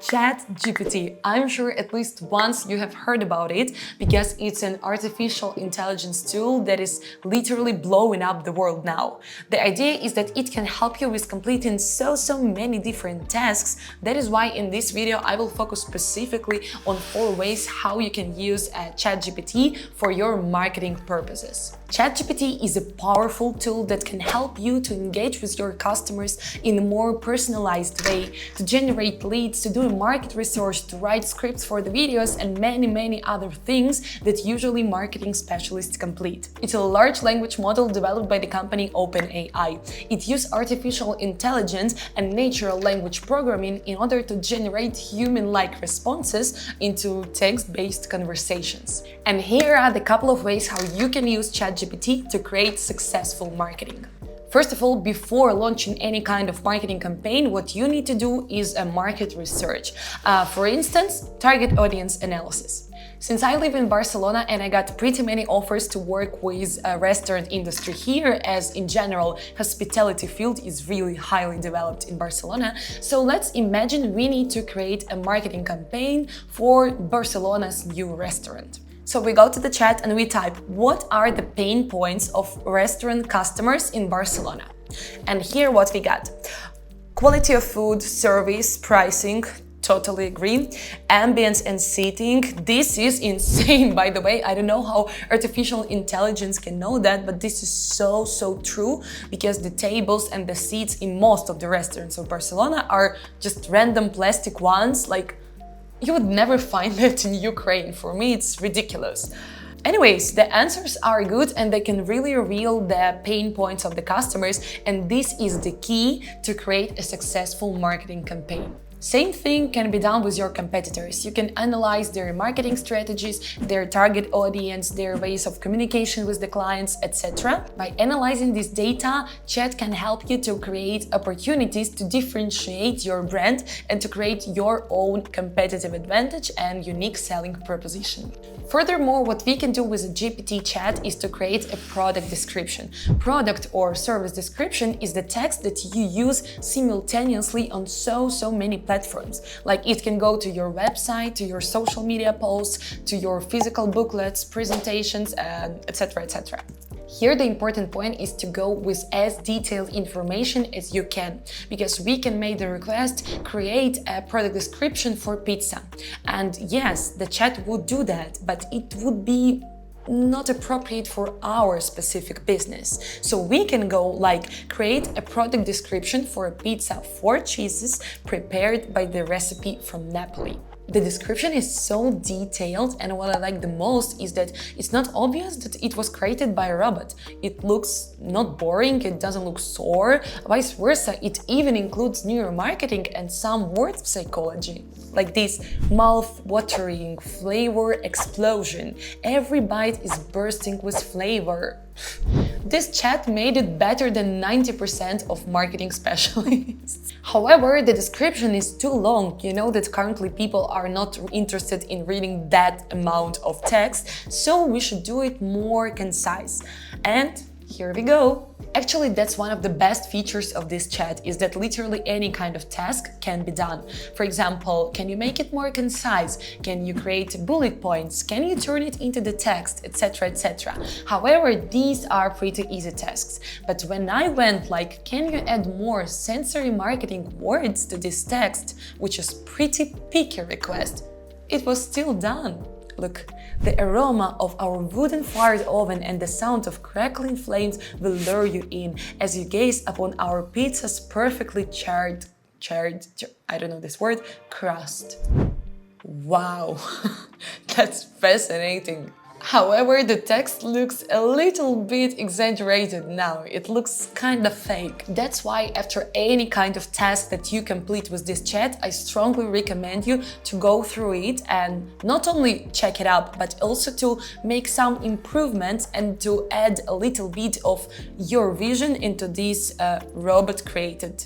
Chat GPT. I'm sure at least once you have heard about it because it's an artificial intelligence tool that is literally blowing up the world now. The idea is that it can help you with completing so many different tasks. That is why in this video I will focus specifically on 4 ways how you can use Chat GPT for your marketing purposes. Chat GPT is a powerful tool that can help you to engage with your customers in a more personalized way, to generate leads, to do market research, to write scripts for the videos, and many other things that usually marketing specialists complete. It's a large language model developed by the company OpenAI. It uses artificial intelligence and natural language programming in order to generate human-like responses into text-based conversations. And here are the couple of ways how you can use ChatGPT to create successful marketing. First of all, before launching any kind of marketing campaign, what you need to do is a market research. For instance, target audience analysis. Since I live in Barcelona and I got pretty many offers to work with a restaurant industry here, as in general, hospitality field is really highly developed in Barcelona. So let's imagine we need to create a marketing campaign for Barcelona's new restaurant. So we go to the chat and we type, what are the pain points of restaurant customers in Barcelona? And here what we got. Quality of food, service, pricing, totally agree. Ambience and seating, this is insane, by the way. I don't know how artificial intelligence can know that, but this is so true, because the tables and the seats in most of the restaurants of Barcelona are just random plastic ones, like you would never find that in Ukraine. For me, it's ridiculous. Anyways, the answers are good and they can really reveal the pain points of the customers, and this is the key to create a successful marketing campaign. Same thing can be done with your competitors. You can analyze their marketing strategies, their target audience, their ways of communication with the clients, etc. By analyzing this data, Chat can help you to create opportunities to differentiate your brand and to create your own competitive advantage and unique selling proposition. Furthermore, what we can do with a GPT chat is to create a product description. Product or service description is the text that you use simultaneously on so many platforms. Like it can go to your website, to your social media posts, to your physical booklets, presentations, etc. Here the important point is to go with as detailed information as you can, because we can make the request, create a product description for pizza. And yes, the chat would do that, but it would be not appropriate for our specific business. So we can go like create a product description for a pizza 4 cheeses prepared by the recipe from Napoli. The description is so detailed, and what I like the most is that it's not obvious that it was created by a robot. It looks not boring, it doesn't look sore, vice versa. It even includes neuromarketing and some word psychology, like this mouth-watering flavor explosion. Every bite is bursting with flavor. This chat made it better than 90% of marketing specialists. However, the description is too long. You know that currently people are not interested in reading that amount of text, so we should do it more concise. And here we go. Actually, that's one of the best features of this chat, is that literally any kind of task can be done. For example, can you make it more concise? Can you create bullet points? Can you turn it into the text, etc. However, these are pretty easy tasks. But when I went like, can you add more sensory marketing words to this text, which is pretty picky request, it was still done. Look, the aroma of our wooden-fired oven and the sound of crackling flames will lure you in as you gaze upon our pizza's perfectly charred, I don't know this word, crust. Wow, that's fascinating. However, the text looks a little bit exaggerated now. It looks kind of fake. That's why after any kind of task that you complete with this chat, I strongly recommend you to go through it and not only check it out, but also to make some improvements and to add a little bit of your vision into this robot-created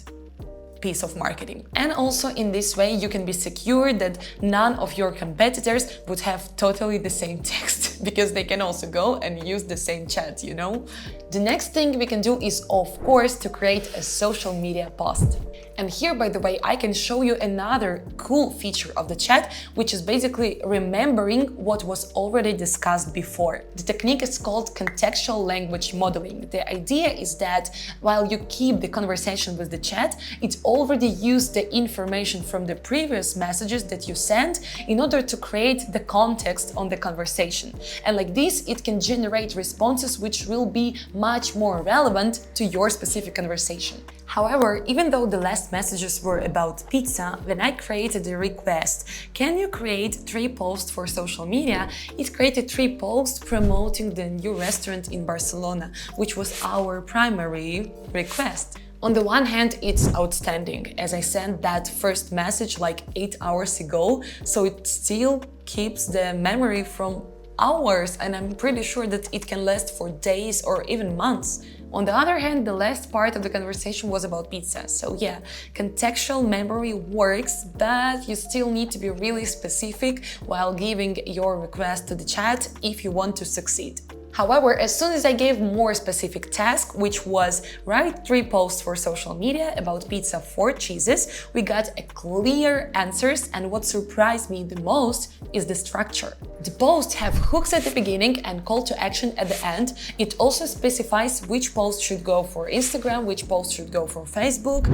piece of marketing. And also in this way you can be secure that none of your competitors would have totally the same text, because they can also go and use the same chat, you know? The next thing we can do is, of course, to create a social media post. And here, by the way, I can show you another cool feature of the chat, which is basically remembering what was already discussed before. The technique is called contextual language modeling. The idea is that while you keep the conversation with the chat, it already used the information from the previous messages that you sent in order to create the context on the conversation. And like this, it can generate responses which will be much more relevant to your specific conversation. However, even though the last messages were about pizza, when I created a request, can you create 3 posts for social media? It created 3 posts promoting the new restaurant in Barcelona, which was our primary request. On the one hand, it's outstanding, as I sent that first message like 8 hours ago, so it still keeps the memory from hours, and I'm pretty sure that it can last for days or even months. On the other hand, the last part of the conversation was about pizza. So yeah, contextual memory works, but you still need to be really specific while giving your request to the chat if you want to succeed. However, as soon as I gave more specific task, which was write 3 posts for social media about pizza 4 cheeses, we got a clear answers, and what surprised me the most is the structure. The posts have hooks at the beginning and call to action at the end. It also specifies which post should go for Instagram, which post should go for Facebook.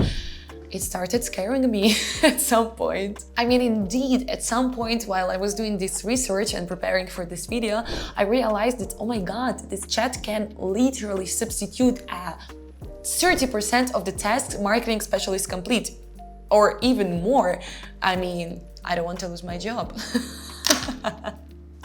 It started scaring me at some point. I mean, indeed, at some point while I was doing this research and preparing for this video, I realized that, oh my god, this chat can literally substitute 30% of the tasks marketing specialists complete, or even more. I mean, I don't want to lose my job.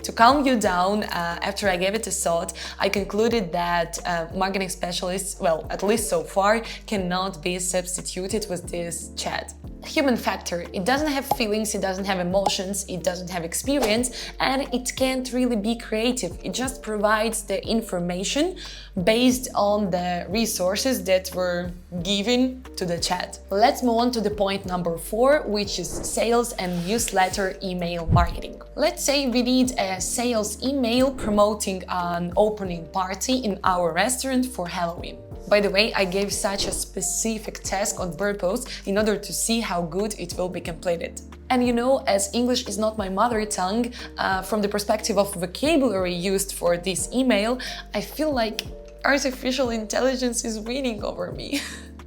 To calm you down, after I gave it a thought, I concluded that marketing specialists, well, at least so far, cannot be substituted with this chat. Human factor. It doesn't have feelings, it doesn't have emotions, it doesn't have experience, and it can't really be creative. It just provides the information based on the resources that were given to the chat. Let's move on to the point number 4, which is sales and newsletter email marketing. Let's say we need a sales email promoting an opening party in our restaurant for Halloween. By the way, I gave such a specific task on purpose in order to see how good it will be completed. And you know, as English is not my mother tongue, from the perspective of vocabulary used for this email, I feel like artificial intelligence is winning over me.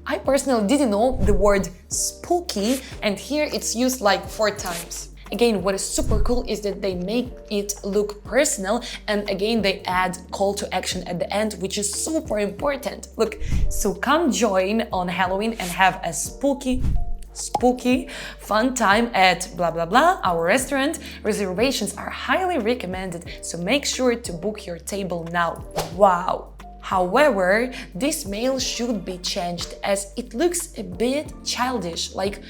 I personally didn't know the word spooky, and here it's used like 4 times. Again, what is super cool is that they make it look personal, and again they add call to action at the end, which is super important. Look, so come join on Halloween and have a spooky fun time at blah blah blah, our restaurant. Reservations are highly recommended, so make sure to book your table now. Wow! However, this mail should be changed as it looks a bit childish, like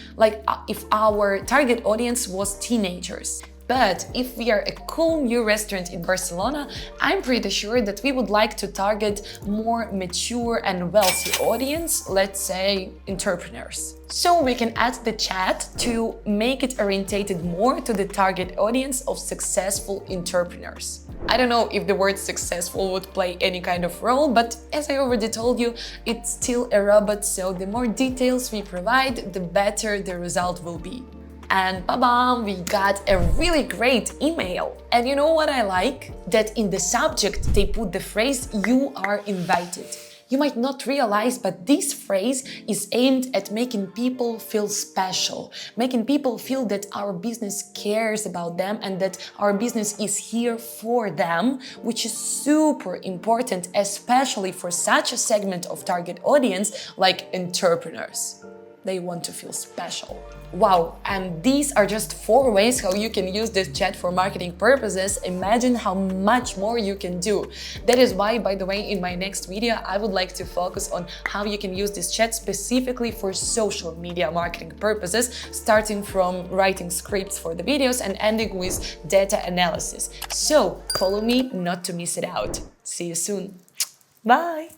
if our target audience was teenagers. But if we are a cool new restaurant in Barcelona, I'm pretty sure that we would like to target more mature and wealthy audience, let's say entrepreneurs. So we can add the chat to make it orientated more to the target audience of successful entrepreneurs. I don't know if the word successful would play any kind of role, but as I already told you, it's still a robot, so the more details we provide, the better the result will be. And ba-bam, we got a really great email. And you know what I like? That in the subject they put the phrase "you are invited." You might not realize, but this phrase is aimed at making people feel special, making people feel that our business cares about them and that our business is here for them, which is super important, especially for such a segment of target audience like entrepreneurs. They want to feel special. Wow, and these are just 4 ways how you can use this chat for marketing purposes. Imagine how much more you can do. That is why, by the way, in my next video, I would like to focus on how you can use this chat specifically for social media marketing purposes, starting from writing scripts for the videos and ending with data analysis. So follow me not to miss it out. See you soon. Bye!